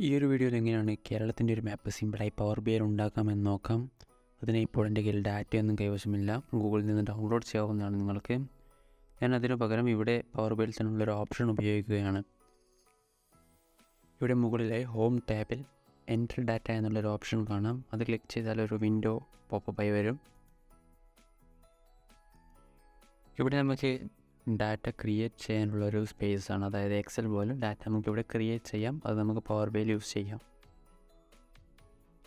ഈ ഒരു വീഡിയോയിൽ എങ്ങനെയാണ് കേരളത്തിൻ്റെ ഒരു മാപ്പ് സിമ്പിളായി പവർ ബിഐയിൽ ഉണ്ടാക്കാമെന്ന് നോക്കാം. അതിന് ഇപ്പോൾ എൻ്റെ കയ്യിൽ ഡാറ്റയൊന്നും കൈവശമില്ല, ഗൂഗിളിൽ നിന്ന് ഡൗൺലോഡ് ചെയ്യാവുന്നതാണ് നിങ്ങൾക്ക്. ഞാൻ അതിനു പകരം ഇവിടെ പവർ ബിഐയിൽ തന്നെയുള്ളൊരു ഓപ്ഷൻ ഉപയോഗിക്കുകയാണ്. ഇവിടെ മുകളിലായി ഹോം ടാബിൽ എൻ്റർ ഡാറ്റ എന്നുള്ളൊരു ഓപ്ഷൻ കാണാം. അത് ക്ലിക്ക് ചെയ്താൽ ഒരു വിൻഡോ പോപ്പപ്പ് ആയി വരും. ഇവിടെ നമുക്ക് ഡാറ്റ ക്രിയേറ്റ് ചെയ്യാനുള്ളൊരു സ്പേസാണ്, അതായത് എക്സൽ പോലെ ഡാറ്റ നമുക്കിവിടെ ക്രിയേറ്റ് ചെയ്യാം. അത് നമുക്ക് പവർ ബിഐയിൽ യൂസ് ചെയ്യാം.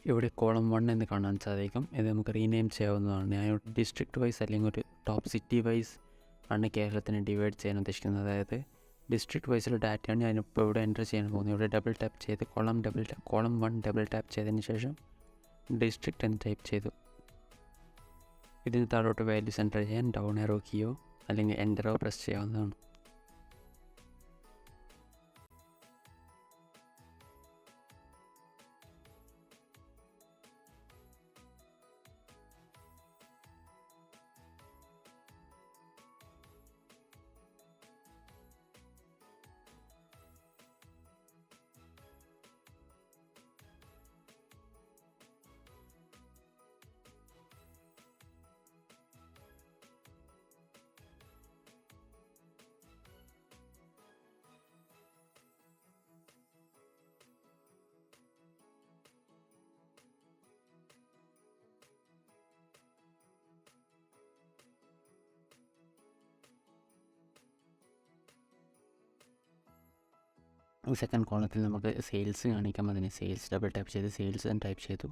ഇവിടെ കോളം 1 എന്ന് കാണാൻ സാധിക്കും. ഇത് നമുക്ക് റീനെയിം ചെയ്യാവുന്നതാണ്. ഞാൻ ഡിസ്ട്രിക്ട് വൈസ് അല്ലെങ്കിൽ ഒരു ടോപ്പ് സിറ്റി വൈസ് ആണ് കേരളത്തിനെ ഡിവൈഡ് ചെയ്യാൻ ഉദ്ദേശിക്കുന്നത്. അതായത് ഡിസ്ട്രിക്ട് വൈസിലുള്ള ഡാറ്റയാണ് ഞാനിപ്പോൾ ഇവിടെ എൻ്റർ ചെയ്യാൻ പോകുന്നത്. ഇവിടെ ഡബിൾ ടാപ്പ് ചെയ്ത് കോളം 1 ഡബിൾ ടാപ്പ് ചെയ്തതിന് ശേഷം ഡിസ്ട്രിക്ട് എന്ന് ടൈപ്പ് ചെയ്തു. ഇതിന് താഴോട്ട് വാല്യൂസ് എൻ്റർ ചെയ്യാൻ ഡൗൺ ആരോ കീയോ അല്ലെങ്കിൽ എൻ്ററോ പ്രസ് ചെയ്യാവുന്നതാണ്. സെക്കൻഡ് കോളത്തിൽ നമുക്ക് സെയിൽസ് കാണിക്കാം. അതിന് സെയിൽസ് ഡബിൾ ടാപ്പ് ചെയ്ത് സെയിൽസ് എന്ന് ടൈപ്പ് ചെയ്തു.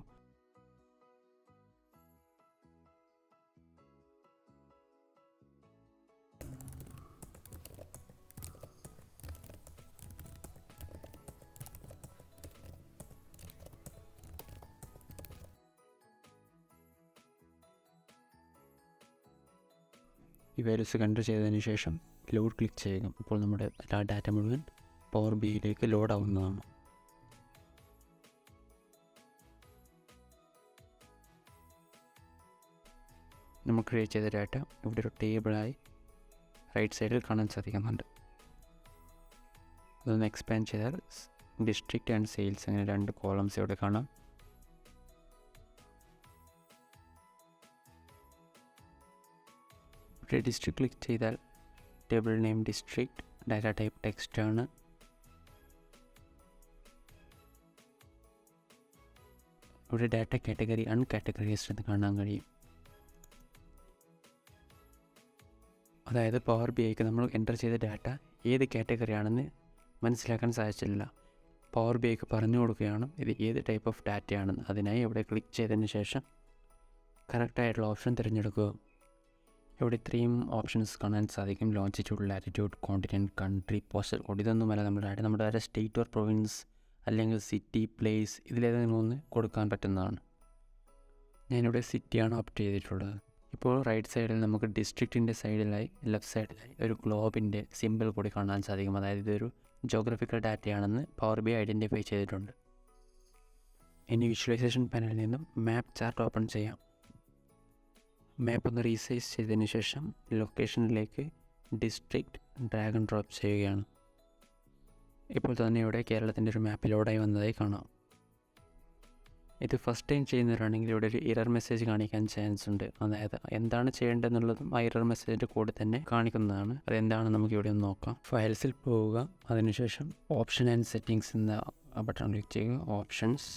ഈ വാല്യൂസ് കണ്ടർ ചെയ്തതിന് ശേഷം ലോഡ് ക്ലിക്ക് ചെയ്യുക. ഇപ്പോൾ നമ്മുടെ ഡാറ്റ മുഴുവൻ പവർ ബിയിലേക്ക് ലോഡ് ആവുന്നതാണ്. നമ്മൾ ക്രിയേറ്റ് ചെയ്ത ഡാറ്റ ഇവിടെ ഒരു ടേബിളായി റൈറ്റ് സൈഡിൽ കാണാൻ സാധിക്കുന്നുണ്ട്. അതൊന്ന് എക്സ്പാൻഡ് ചെയ്താൽ ഡിസ്ട്രിക്റ്റ് ആൻഡ് സെയിൽസ് അങ്ങനെ 2 കോളംസ് ഇവിടെ കാണാം. ഇവിടെ ഡിസ്ട്രിക്ട് ക്ലിക്ക് ചെയ്താൽ table name district, data type text ആണ്. ഇവിടെ ഡാറ്റ കാറ്റഗറി അൺകാറ്റഗറൈസ്ഡ് എന്ന് കാണാൻ കഴിയും. അതായത് പവർ ബിഐക്ക് നമ്മൾ എൻ്റർ ചെയ്ത ഡാറ്റ ഏത് കാറ്റഗറി ആണെന്ന് മനസ്സിലാക്കാൻ സാധിച്ചില്ല. പവർ ബിഐക്ക് പറഞ്ഞു കൊടുക്കുകയാണ് ഇത് ഏത് ടൈപ്പ് ഓഫ് ഡാറ്റയാണെന്ന്. അതിനായി ഇവിടെ ക്ലിക്ക് ചെയ്തതിന് ശേഷം കറക്റ്റായിട്ടുള്ള ഓപ്ഷൻ തിരഞ്ഞെടുക്കുക. ഇവിടെ 3 ഓപ്ഷൻസ് കാണാൻ സാധിക്കും. Longitude, latitude, continent, country, postal code. ഇതൊന്നുമല്ല നമ്മുടെ ഡാറ്റ സ്റ്റേറ്റ് ഓർ പ്രൊവിൻസ് അല്ലെങ്കിൽ സിറ്റി, പ്ലേസ് ഇതിലേതെങ്കിലും ഒന്ന് കൊടുക്കാൻ പറ്റുന്നതാണ്. ഞാനിവിടെ സിറ്റിയാണ് ഓപ്റ്റ് ചെയ്തിട്ടുള്ളത്. ഇപ്പോൾ റൈറ്റ് സൈഡിൽ നമുക്ക് ഡിസ്ട്രിക്റ്റിൻ്റെ സൈഡിലായി ലെഫ്റ്റ് സൈഡിലായി ഒരു ഗ്ലോബിൻ്റെ സിമ്പിൾ കൂടി കാണാൻ സാധിക്കും. അതായത് ഇതൊരു ജോഗ്രഫിക്കൽ ഡാറ്റയാണെന്ന് പവർ ബി ഐഡൻറ്റിഫൈ ചെയ്തിട്ടുണ്ട്. ഇനി വിഷ്വലൈസേഷൻ പാനലിൽ നിന്നും മാപ്പ് ചാർട്ട് ഓപ്പൺ ചെയ്യാം. മാപ്പ് ഒന്ന് റീസൈസ് ചെയ്തതിന് ശേഷം ലൊക്കേഷനിലേക്ക് ഡിസ്ട്രിക്റ്റ് ഡ്രാഗ് ആൻഡ് ഡ്രോപ്പ് ചെയ്യുകയാണ്. ഇപ്പോൾ തന്നെ ഇവിടെ കേരളത്തിൻ്റെ ഒരു മാപ്പ് ലോഡായി വന്നതായി കാണാം. ഇത് ഫസ്റ്റ് ടൈം ചെയ്യുന്നവരാണെങ്കിൽ ഇവിടെ ഒരു എറർ മെസ്സേജ് കാണിക്കാൻ ചാൻസ് ഉണ്ട്. അതായത് എന്താണ് ചെയ്യേണ്ടതെന്നുള്ളതും ആ എറർ മെസ്സേജിൻ്റെ കൂടെ തന്നെ കാണിക്കുന്നതാണ്. അതെന്താണ് നമുക്ക് ഇവിടെ ഒന്ന് നോക്കാം. ഫയൽസിൽ പോവുക, അതിനുശേഷം ഓപ്ഷൻ ആൻഡ് സെറ്റിങ്സ് എന്ന ബട്ടൺ ക്ലിക്ക് ചെയ്യുക. ഓപ്ഷൻസ്,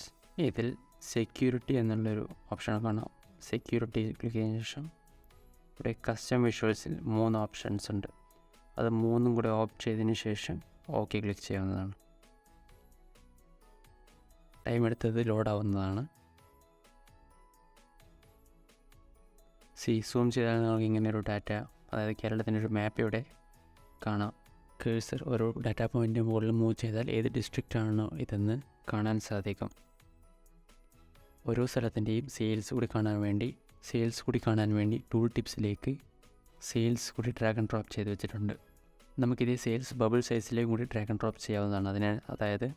ഇതിൽ സെക്യൂരിറ്റി എന്നുള്ളൊരു ഓപ്ഷൻ കാണാം. സെക്യൂരിറ്റി ക്ലിക്ക് ചെയ്തതിന് ശേഷം ഇവിടെ കസ്റ്റം വിഷ്വൽസിൽ 3 ഓപ്ഷൻസ് ഉണ്ട്. അത് 3 കൂടെ ഓപ്റ്റ് ചെയ്തതിന് ശേഷം ഓക്കെ ക്ലിക്ക് ചെയ്യാവുന്നതാണ്. ടൈം എടുത്തത് ലോഡാവുന്നതാണ്. സൂം ചെയ്താൽ നമുക്ക് ഇങ്ങനെ ഒരു ഡാറ്റ, അതായത് കേരളത്തിൻ്റെ ഒരു മാപ്പ് ഇവിടെ കാണാം. കേഴ്സർ ഓരോ ഡാറ്റ പോയിൻ്റിൻ്റെ മുകളിൽ മൂവ് ചെയ്താൽ ഏത് ഡിസ്ട്രിക്റ്റ് ആണോ ഇതെന്ന് കാണാൻ സാധിക്കും. ഓരോ സ്ഥലത്തിൻ്റെയും സെയിൽസ് കൂടി കാണാൻ വേണ്ടി ടൂൾ ടിപ്സിലേക്ക് സെയിൽസ് കൂടി ഡ്രാഗ് ആൻഡ് ഡ്രോപ്പ് ചെയ്ത് വെച്ചിട്ടുണ്ട്. നമുക്കിത് സെയിൽസ് ബബിൾ സൈസിലേക്കും കൂടി ഡ്രാഗ് ആൻഡ് ഡ്രോപ്പ് ചെയ്യാവുന്നതാണ്. അതായത്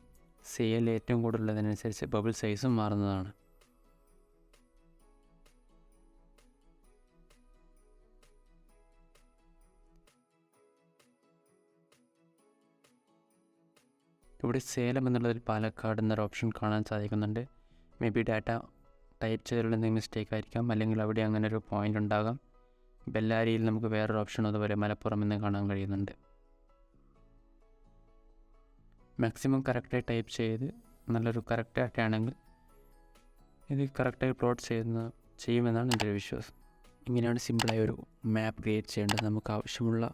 സെയിൽ ഏറ്റവും കൂടുതലുള്ളതിനനുസരിച്ച് ബബിൾ സൈസും മാറുന്നതാണ്. ഇവിടെ സേലം എന്നുള്ളതിൽ പാലക്കാട് എന്നൊരു ഓപ്ഷൻ കാണാൻ സാധിക്കുന്നുണ്ട്. മേ ബി ഡാറ്റ ടൈപ്പ് ചെയ്തതിൽ എന്തെങ്കിലും മിസ്റ്റേക്ക് ആയിരിക്കാം, അല്ലെങ്കിൽ അവിടെ അങ്ങനെ ഒരു പോയിൻ്റ് ഉണ്ടാകാം. ബെല്ലാരിയിൽ നമുക്ക് വേറൊരു ഓപ്ഷൻ അതുപോലെ മലപ്പുറം എന്ന് കാണാൻ കഴിയുന്നുണ്ട്. മാക്സിമം കറക്റ്റായി ടൈപ്പ് ചെയ്ത് നല്ലൊരു കറക്റ്റ് ഡാറ്റ ആണെങ്കിൽ ഇത് കറക്റ്റായി പ്ലോട്ട് ചെയ്യുമെന്നാണ് എൻ്റെ ഒരു വിശ്വാസം. ഇങ്ങനെയാണ് സിമ്പിളായി ഒരു മാപ്പ് ക്രിയേറ്റ് ചെയ്യേണ്ടത്. നമുക്ക് ആവശ്യമുള്ള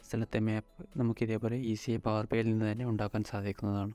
സ്ഥലത്തെ മാപ്പ് നമുക്ക് ഇതേപോലെ ഈസിയായി പവർ ബിയിൽ നിന്ന് തന്നെ ഉണ്ടാക്കാൻ സാധിക്കുന്നതാണ്.